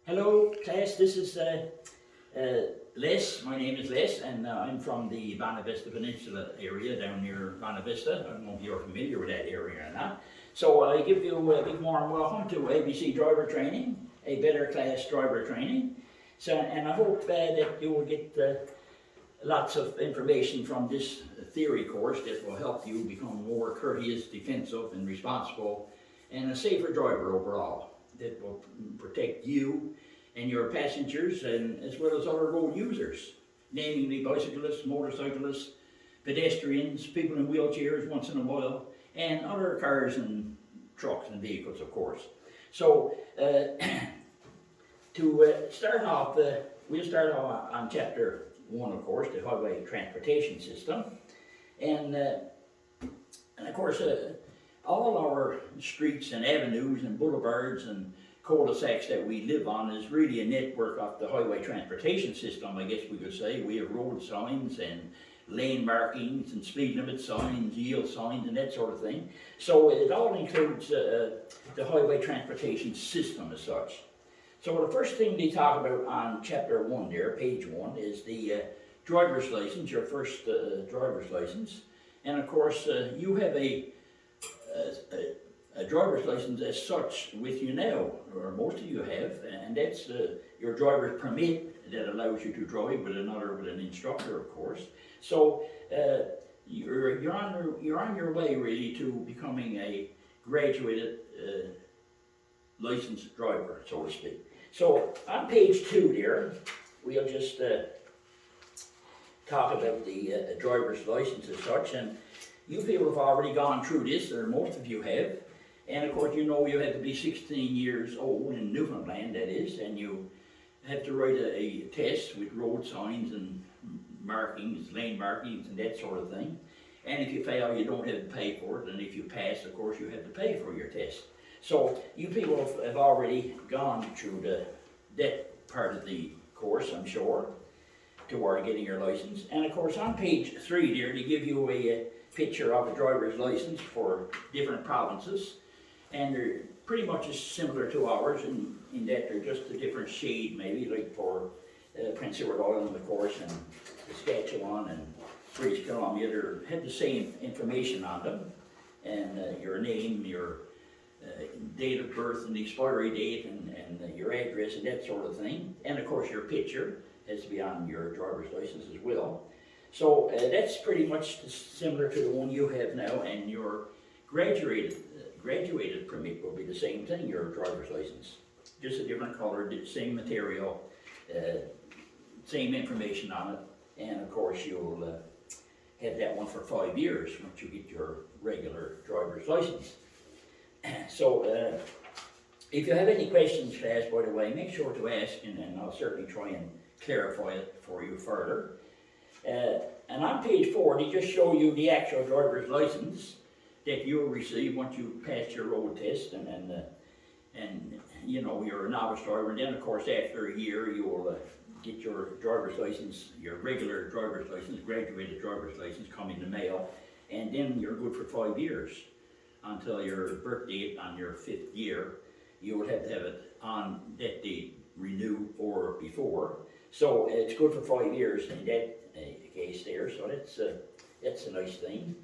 Hello, class. This is Les. My name is Les, and I'm from the Bonavista Peninsula area down near Bonavista. I don't know if you're familiar with that area or not. So I give you a big warm welcome to ABC Driver Training, a better class driver training. So, and I hope that you will get lots of information from this theory course that will help you become more courteous, defensive, and responsible, and a safer driver overall. That will protect you and your passengers, and as well as other road users, namely bicyclists, motorcyclists, pedestrians, people in wheelchairs once in a while, and other cars and trucks and vehicles, of course. So, to start off, we'll start off on chapter 1, of course, the highway transportation system, and of course, all our streets and avenues and boulevards and cul-de-sacs that we live on is really a network of the highway transportation system, I guess we could say. We have road signs and lane markings and speed limit signs, yield signs, and that sort of thing. So it all includes the highway transportation system as such. So the first thing they talk about on chapter 1 there, page 1, is the driver's license, your first driver's license. And of course, you have a driver's license as such with you now, or most of you have, and that's your driver's permit that allows you to drive with an instructor, of course. So you're on your way really to becoming a graduated licensed driver, so to speak. So on page 2 there, we'll just talk about the driver's license as such, and you people have already gone through this, or most of you have. And of course, you know you have to be 16 years old in Newfoundland, that is, and you have to write a test with road signs and markings, lane markings, and that sort of thing. And if you fail, you don't have to pay for it, and if you pass, of course, you have to pay for your test. So you people have already gone through that part of the course, I'm sure, toward getting your license. And of course, on page 3 there, they give you a picture of a driver's license for different provinces. And they're pretty much as similar to ours in that they're just a different shade, maybe, like for Prince Edward Island, of course, and Saskatchewan and British Columbia. They have the same information on them, and your name, your date of birth and the expiry date, and your address and that sort of thing. And of course, your picture has to be on your driver's license as well. So that's pretty much similar to the one you have now, and your graduated permit will be the same thing, your driver's license. Just a different color, same material, same information on it, and of course you'll have that one for 5 years once you get your regular driver's license. So if you have any questions, class, by the way, make sure to ask, and I'll certainly try and clarify it for you further. And on page 4, they just show you the actual driver's license that you'll receive once you pass your road test, and you know, you're a novice driver. And then, of course, after a year, you'll get your driver's license, your regular driver's license, graduated driver's license, come in the mail, and then you're good for 5 years until your birth date on your 5th year. You would have to have it on that date renewed or before. So it's good for 5 years in that case there, so that's a nice thing.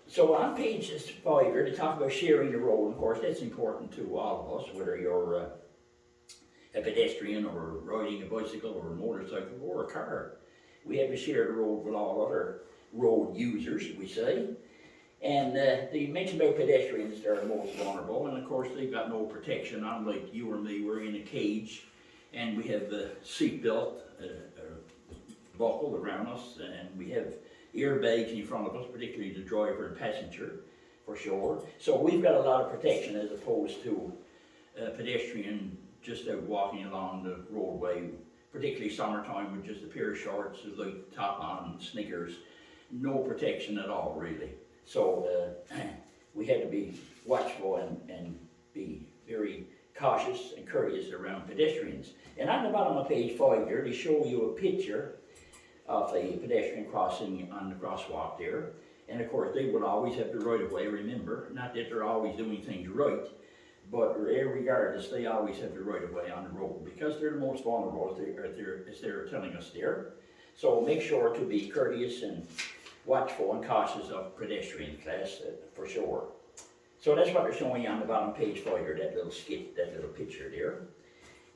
So on page 5 here, they talk about sharing the road. Of course, that's important to all of us, whether you're a pedestrian or riding a bicycle or a motorcycle or a car. We have to share the road with all other road users, we say. And they mentioned about pedestrians, they're the most vulnerable, and of course they've got no protection, unlike you or me. We're in a cage, and we have the seat belt buckled around us, and we have airbags in front of us, particularly the driver and passenger, for sure. So we've got a lot of protection as opposed to a pedestrian just out walking along the roadway, particularly summertime with just a pair of shorts, a light top on, and sneakers. No protection at all, really. So we had to be watchful and be very cautious and courteous around pedestrians. And on the bottom of page 5 here, they show you a picture of a pedestrian crossing on the crosswalk there. And of course, they will always have the right of way, remember, not that they're always doing things right, but regardless, they always have the right of way on the road because they're the most vulnerable, as they're telling us there. So make sure to be courteous and watchful and cautious of pedestrian class, for sure. So that's what they're showing you on the bottom page 5 there, that little skit, that little picture there.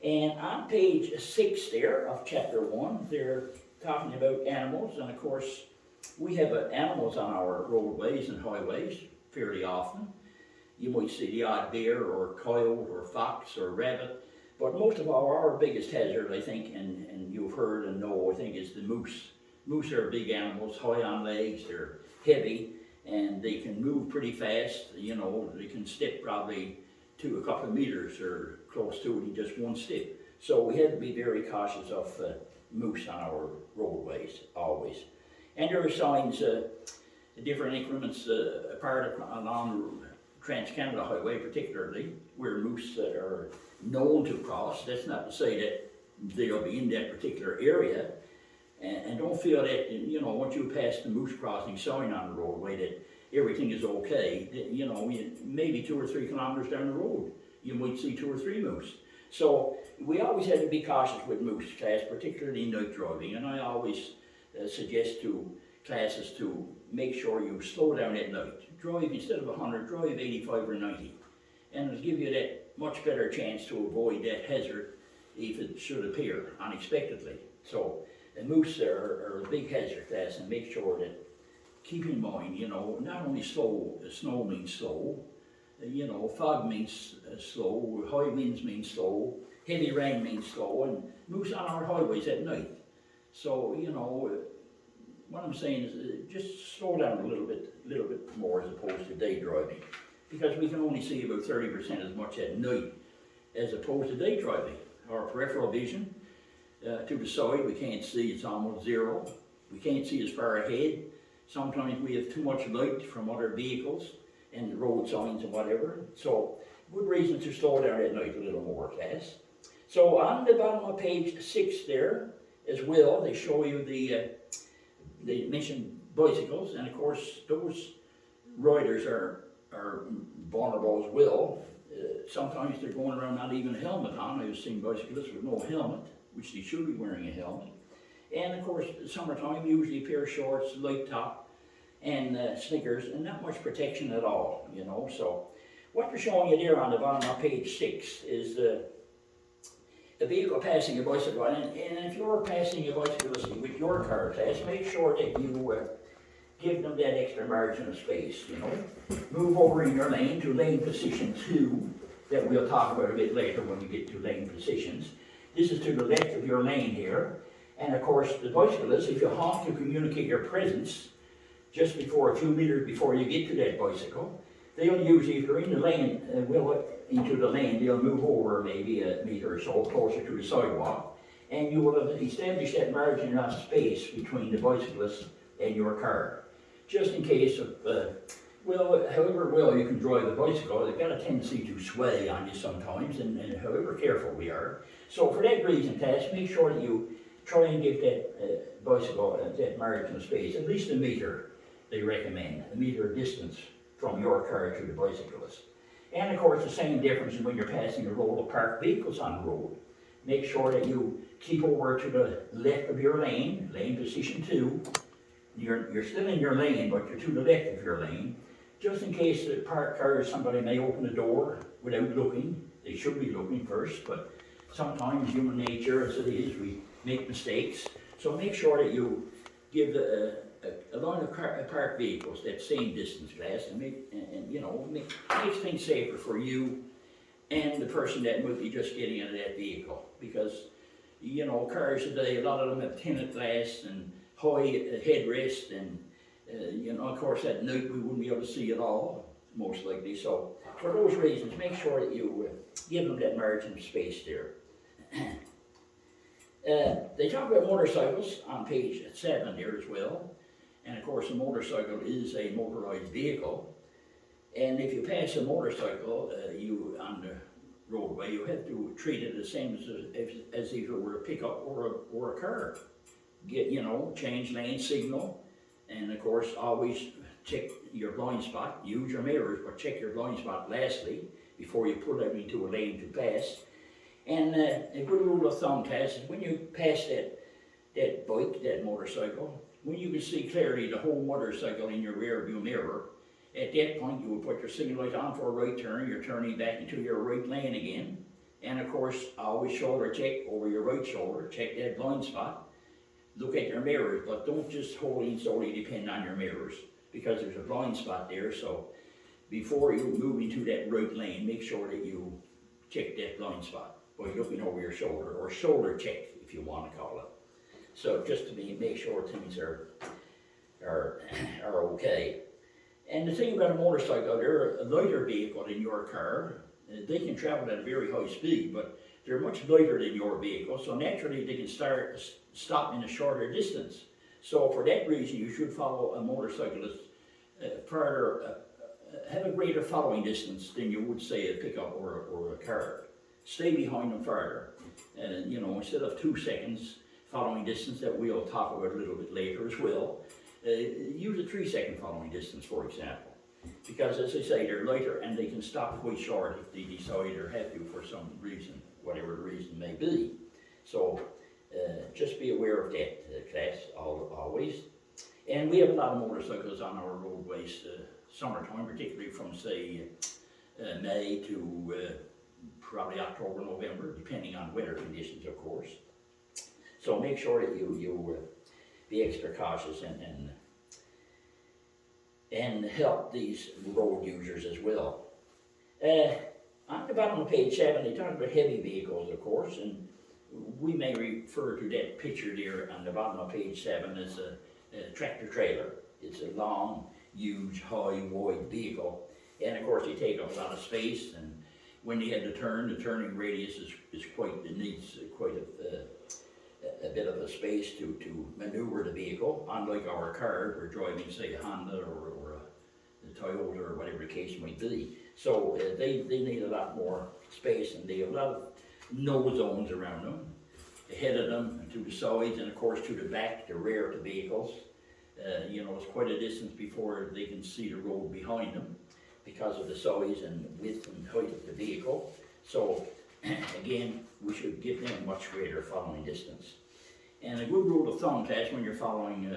And on page 6 there of chapter 1, they're talking about animals, and of course we have animals on our roadways and highways fairly often. You might see the odd bear or coyote or fox or rabbit, but most of our biggest hazard, I think, and you've heard and know, I think, is the moose. Moose are big animals, high on legs, they're heavy, and they can move pretty fast. You know, they can step probably to a couple of meters or close to it in just one step. So we have to be very cautious of moose on our roadways, always. And there are signs, different increments apart along Trans-Canada Highway particularly, where moose are known to cross. That's not to say that they'll be in that particular area. And don't feel that, you know, once you pass the moose crossing sign on the roadway that everything is okay. You know, maybe 2 or 3 kilometers down the road, you might see 2 or 3 moose. So we always have to be cautious with moose class, particularly night driving. And I always suggest to classes to make sure you slow down at night. Drive, instead of 100, drive 85 or 90. And it'll give you that much better chance to avoid that hazard if it should appear unexpectedly. So the moose are a big hazard class, and make sure that, keep in mind, you know, not only slow, snow means slow, you know, fog means slow, high winds mean slow, heavy rain means slow, and moose on our highways at night. So, you know, what I'm saying is just slow down a little bit more as opposed to day driving, because we can only see about 30% as much at night as opposed to day driving. Our peripheral vision to the side, we can't see, it's almost zero. We can't see as far ahead. Sometimes we have too much light from other vehicles and road signs and whatever. So good reason to slow down at night a little more, class. So on the bottom of page 6 there as well, they show you they mention bicycles, and of course those riders are vulnerable as well. Sometimes they're going around not even a helmet on. I've seen bicyclists with no helmet, which they should be wearing a helmet. And of course, summertime, usually a pair of shorts, light top, and sneakers, and not much protection at all, you know. So what they're showing you there on the bottom of page 6 is a vehicle passing a bicycle. And if you're passing a bicyclist with your car, class, make sure that you give them that extra margin of space, you know. Move over in your lane to lane position 2, that we'll talk about a bit later when we get to lane positions. This is to the left of your lane here. And of course, the bicyclist, if you honk to communicate your presence just before, a few meters before you get to that bicycle, they'll usually, if you're in the lane, into the lane, they'll move over maybe a meter or so closer to the sidewalk, and you will establish that margin of space between the bicyclist and your car. Just in case of, however well you can drive a bicycle, they've got a tendency to sway on you sometimes, and however careful we are. So for that reason, class, make sure that you try and give that bicycle that margin of space, at least a meter, they recommend, a meter distance from your car to the bicyclist. And of course, the same difference when you're passing a row of parked vehicles on the road. Make sure that you keep over to the left of your lane, lane position 2. You're still in your lane, but you're to the left of your lane. Just in case the parked car, somebody may open the door without looking. They should be looking first, but sometimes human nature, as it is, we make mistakes. So make sure that you give a line of parked vehicles that same distance, class, and makes things safer for you and the person that might be just getting into that vehicle. Because, you know, cars today, a lot of them have tinted glass and high headrest, and you know, of course, at night we wouldn't be able to see at all, most likely. So for those reasons, make sure that you give them that margin of space there. They talk about motorcycles on page 7 there as well. And of course, a motorcycle is a motorized vehicle. And if you pass a motorcycle on the roadway, you have to treat it the same as if it were a pickup or a car. Change lane, signal, and of course, always check your blind spot. Use your mirrors, but check your blind spot lastly. before you pull out into a lane to pass. And a good rule of thumb, class, is when you pass that bike, that motorcycle, when you can see clearly the whole motorcycle in your rear view mirror, at that point you will put your signal light on for a right turn. You're turning back into your right lane again. And of course, always shoulder check over your right shoulder, check that blind spot. Look at your mirrors, but don't just wholly and solely depend on your mirrors, because there's a blind spot there. So before you move into that right lane, make sure that you check that blind spot by looking over your shoulder, or shoulder check if you want to call it. So just to make sure things are okay. And the thing about a motorcycle, they're a lighter vehicle than your car. They can travel at a very high speed, but they're much lighter than your vehicle, so naturally they can stop in a shorter distance. So for that reason, you should follow a motorcyclist have a greater following distance than you would say a pickup or a car. Stay behind them farther. You know, instead of 2 seconds following distance that we'll talk about a little bit later as well, use a 3-second following distance, for example. Because as I say, they're lighter and they can stop quite short if they decide or have to for some reason, whatever the reason may be. So just be aware of that, class, always. And we have a lot of motorcycles on our roadways summertime, particularly from say May to probably October, November, depending on weather conditions, of course. So make sure that you be extra cautious and help these road users as well. On the bottom of page 7, they talk about heavy vehicles, of course, and we may refer to that picture there on the bottom of page 7 as a tractor trailer. It's a long, huge, high, wide vehicle, and of course they take up a lot of space, and when they had to turn, the turning radius is quite, it needs quite a bit of a space to maneuver the vehicle. Unlike our car, we're driving, say, a Honda or a Toyota or whatever the case might be. So they need a lot more space, and they have a lot of no zones around them, ahead of them, and to the sides, and of course to the back, the rear of the vehicles. You know, it's quite a distance before they can see the road behind them because of the size and width and height of the vehicle. So again, we should give them much greater following distance. And a good rule of thumb, class, when you're following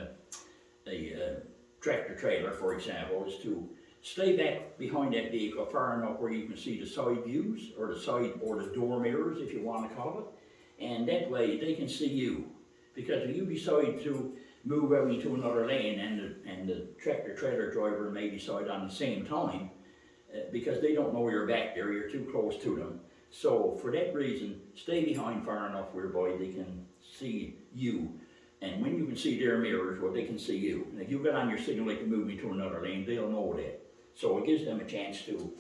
a tractor trailer, for example, is to stay back behind that vehicle far enough where you can see the side views, or the door mirrors, if you want to call it. And that way they can see you. Because if you decide to move out into another lane and the tractor trailer driver may decide on the same time, because they don't know you're back there, you're too close to them. So for that reason, stay behind far enough whereby they can see you. And when you can see their mirrors, well, they can see you. And if you get on your signal light to move into another lane, they'll know that. So it gives them a chance to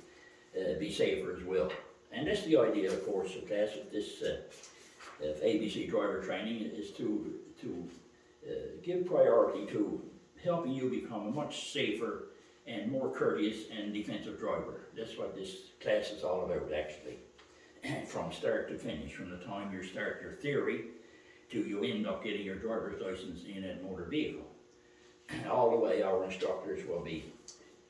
be safer as well. And that's the idea, of course, of class of this ABC driver training, is to give priority to helping you become a much safer and more courteous and defensive driver. That's what this class is all about, actually. From start to finish, from the time you start your theory to you end up getting your driver's license in a motor vehicle. All the way our instructors will be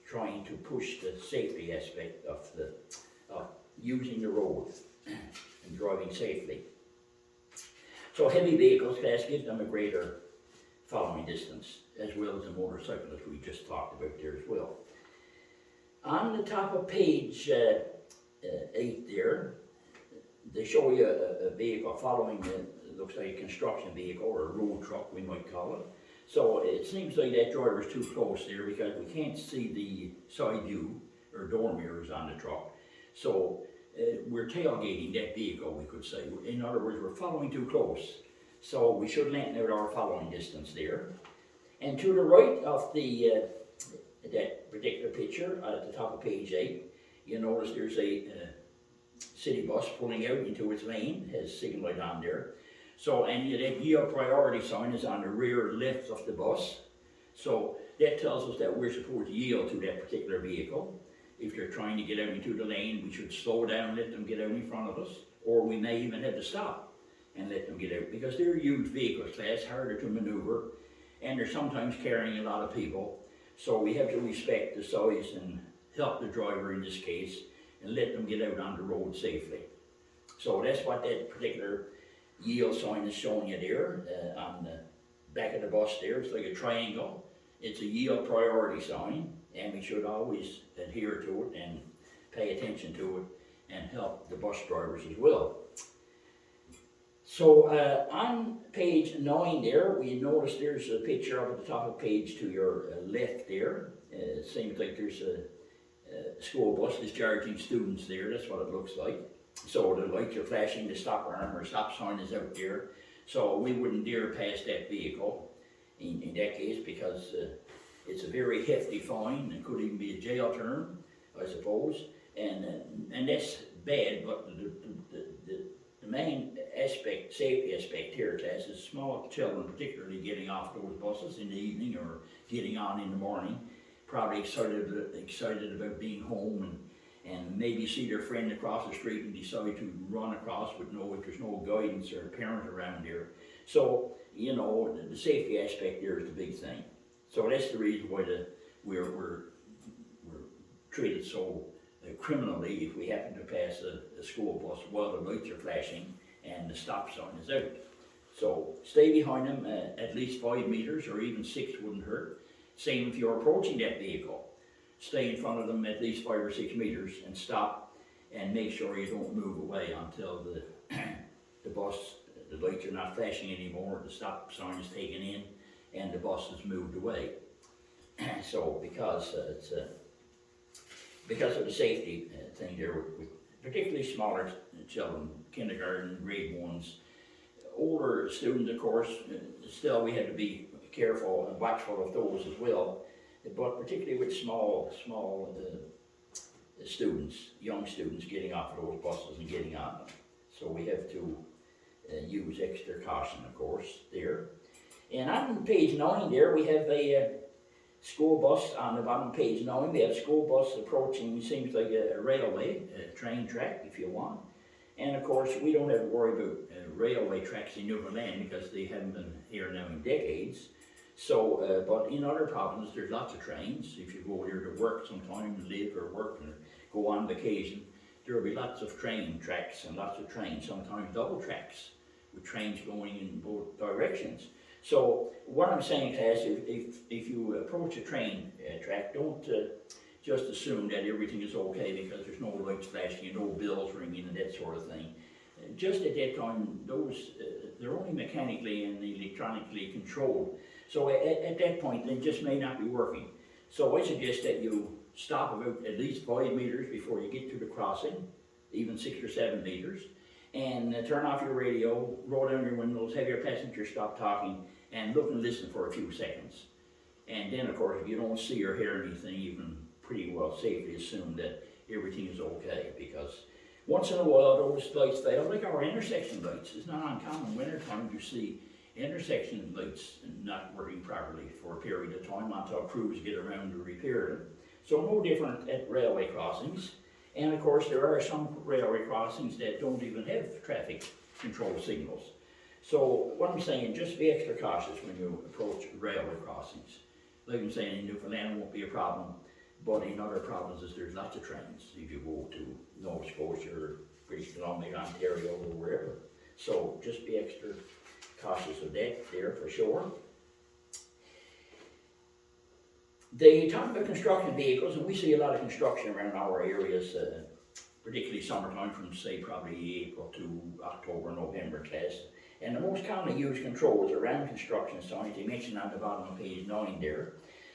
trying to push the safety aspect of using the road and driving safely. So heavy vehicles, class, give them a greater following distance, as well as the motorcyclist we just talked about there as well. On the top of page 8 there, they show you a vehicle following, it looks like a construction vehicle or a road truck, we might call it. So it seems like that driver's too close there because we can't see the side view or door mirrors on the truck. So we're tailgating that vehicle, we could say. In other words, we're following too close. So we should lengthen out our following distance there. And to the right of the that particular picture at the top of page 8, you notice there's a city bus pulling out into its lane, has signal light on there. So, and that yield priority sign is on the rear left of the bus. So that tells us that we're supposed to yield to that particular vehicle. If they're trying to get out into the lane, we should slow down, let them get out in front of us, or we may even have to stop and let them get out, because they're huge vehicles, class, harder to maneuver, and they're sometimes carrying a lot of people. So we have to respect the size and help the driver in this case, and let them get out on the road safely. So that's what that particular yield sign is showing you there on the back of the bus there. It's like a triangle. It's a yield priority sign, and we should always adhere to it and pay attention to it and help the bus drivers as well. So on page 9 there, we notice there's a picture up at the top of the page to your left there. It seems like there's a school bus discharging students there. That's what it looks like. So the lights are flashing, the stop arm or stop sign is out there. So we wouldn't dare pass that vehicle in that case, because it's a very hefty fine and could even be a jail term, I suppose. And that's bad, but the main aspect, safety aspect here, Tess, is small children particularly getting off those buses in the evening or getting on in the morning, probably excited about being home, and maybe see their friend across the street and decide to run across with if there's no guidance or parent around there. So, you know, the safety aspect there is the big thing. So that's the reason why we're treated so criminally if we happen to pass a school bus while the lights are flashing and the stop sign is out. So stay behind them at least 5 meters, or even 6 wouldn't hurt. Same if you're approaching that vehicle. Stay in front of them at least 5 or 6 meters and stop, and make sure you don't move away until the lights are not flashing anymore, the stop sign is taken in, and the bus is moved away. So because of the safety thing there, with particularly smaller children, kindergarten, grade 1s, older students, of course, still we have to be careful and watchful of those as well. But particularly with small students, young students getting off of those buses and getting on them. So we have to use extra caution, of course, there. And on page 9 there, we have a school bus on the bottom of page 9. We have a school bus approaching, seems like a railway, a train track, if you want. And of course, we don't have to worry about railway tracks in Newfoundland because they haven't been here now in decades. So, but in other provinces, there's lots of trains. If you go here to work sometime, live or work or go on vacation, there will be lots of train tracks and lots of trains, sometimes double tracks, with trains going in both directions. So what I'm saying, Cass, if you approach a train track, don't just assume that everything is okay because there's no lights flashing and no bells ringing and that sort of thing. Just at that time, they're only mechanically and electronically controlled. So at that point, they just may not be working. So I suggest that you stop about at least 5 meters before you get to the crossing, even 6 or 7 meters, and turn off your radio, roll down your windows, have your passenger stop talking, and look and listen for a few seconds. And then, of course, if you don't see or hear anything, you can pretty well safely assume that everything is okay, because once in a while those lights fail, like our intersection lights. It's not uncommon wintertime to see intersection lights not working properly for a period of time until crews get around to repair them. So no different at railway crossings. And of course there are some railway crossings that don't even have traffic control signals. So what I'm saying, just be extra cautious when you approach railway crossings. Like I'm saying, in Newfoundland it won't be a problem, but in other provinces there's lots of trains if you go to Nova Scotia or British Columbia, Ontario or wherever. So just be extra cautious of that there for sure. They talk about construction vehicles, and we see a lot of construction around our areas, particularly summertime from say probably April to October, November class. And the most commonly used controls around construction signs, they mentioned on the bottom of page 9 there,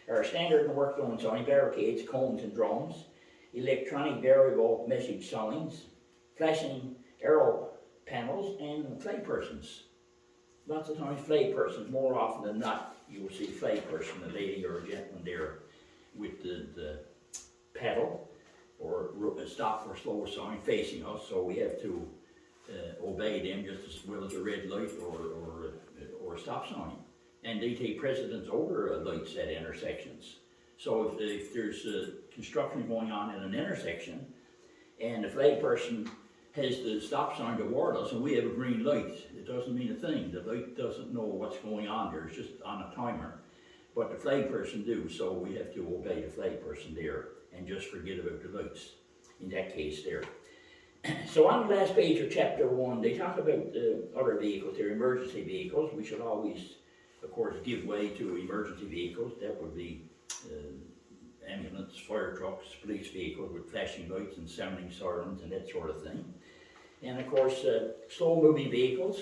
are standard and work zone sign, barricades, cones and drums, electronic variable message signs, flashing arrow panels, and flag persons. Lots of times flag persons, more often than not, you will see flag person, a lady or a gentleman there with the paddle or a stop or slow sign facing us, so we have to obey them just as well as a red light or a stop sign. And they take precedence over lights at intersections. So if there's construction going on at an intersection and the flag person has the stop sign toward us and we have a green light, it doesn't mean a thing. The light doesn't know what's going on there, it's just on a timer. But the flag person do, so we have to obey the flag person there and just forget about the lights. in that case there. So on the last page of chapter 1, they talk about other vehicles, they're emergency vehicles. We should always, of course, give way to emergency vehicles. That would be ambulance, fire trucks, police vehicles with flashing lights and sounding sirens and that sort of thing. And of course, slow-moving vehicles,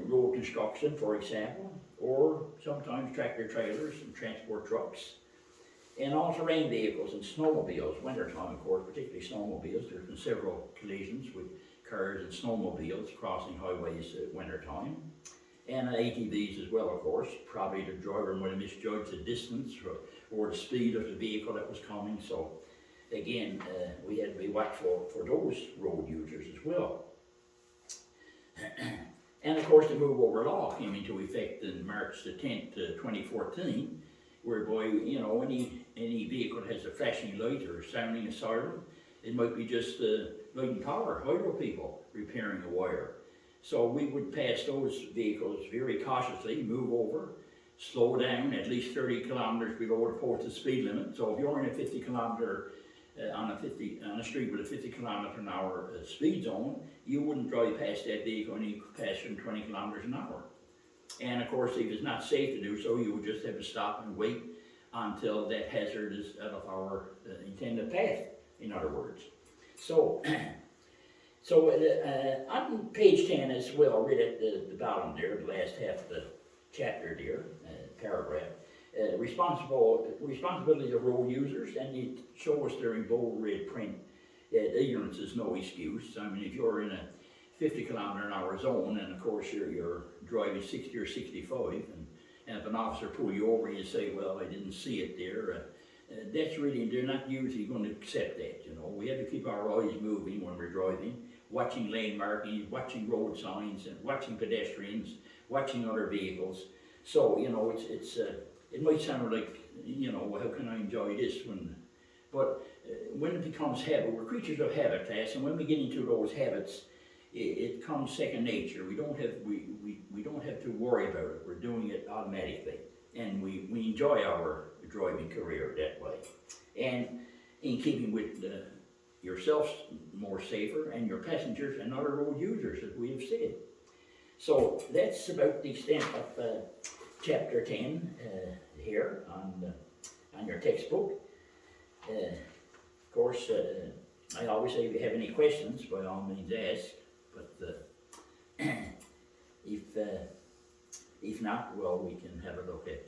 road construction, for example, or sometimes tractor trailers and transport trucks, and all-terrain vehicles and snowmobiles. Wintertime, of course, particularly snowmobiles. There's been several collisions with cars and snowmobiles crossing highways at wintertime. And ATVs as well, of course. Probably the driver might have misjudged the distance or the speed of the vehicle that was coming. So again, we had to be watchful for those road users as well. And of course, the Move Over law came into effect in March the 10th, 2014, whereby, you know, any vehicle that has a flashing light or sounding a siren, it might be just light and power, hydro people repairing a wire. So we would pass those vehicles very cautiously, move over, slow down at least 30 kilometers below the posted speed limit. So if you're in a 50 kilometer on a street with a 50 kilometer an hour speed zone, you wouldn't drive past that vehicle any faster than 20 kilometers an hour. And of course, if it's not safe to do so, you would just have to stop and wait until that hazard is out of our intended path, in other words. So, on page 10 as well, right at the bottom there, the last half of the chapter there, paragraph, responsibilities of road users, and you show us there in bold red print that ignorance is no excuse. I mean, if you're in a 50 kilometer an hour zone, and of course you're driving 60 or 65, and if an officer pull you over and you say, well, I didn't see it there, that's really, they're not usually going to accept that, you know. We have to keep our eyes moving when we're driving, watching lane markings, watching road signs, and watching pedestrians, watching other vehicles. So, you know, it might sound like, you know, well, how can I enjoy this but when it becomes habit, we're creatures of habitats, and when we get into those habits, it comes second nature. We don't have to worry about it. We're doing it automatically, and we enjoy our driving career that way. And in keeping with yourselves more safer, and your passengers and other road users, as we have said. So that's about the extent of chapter 10 here on your textbook. Of course, I always say if you have any questions, by all means ask, but if not, well, we can have a look at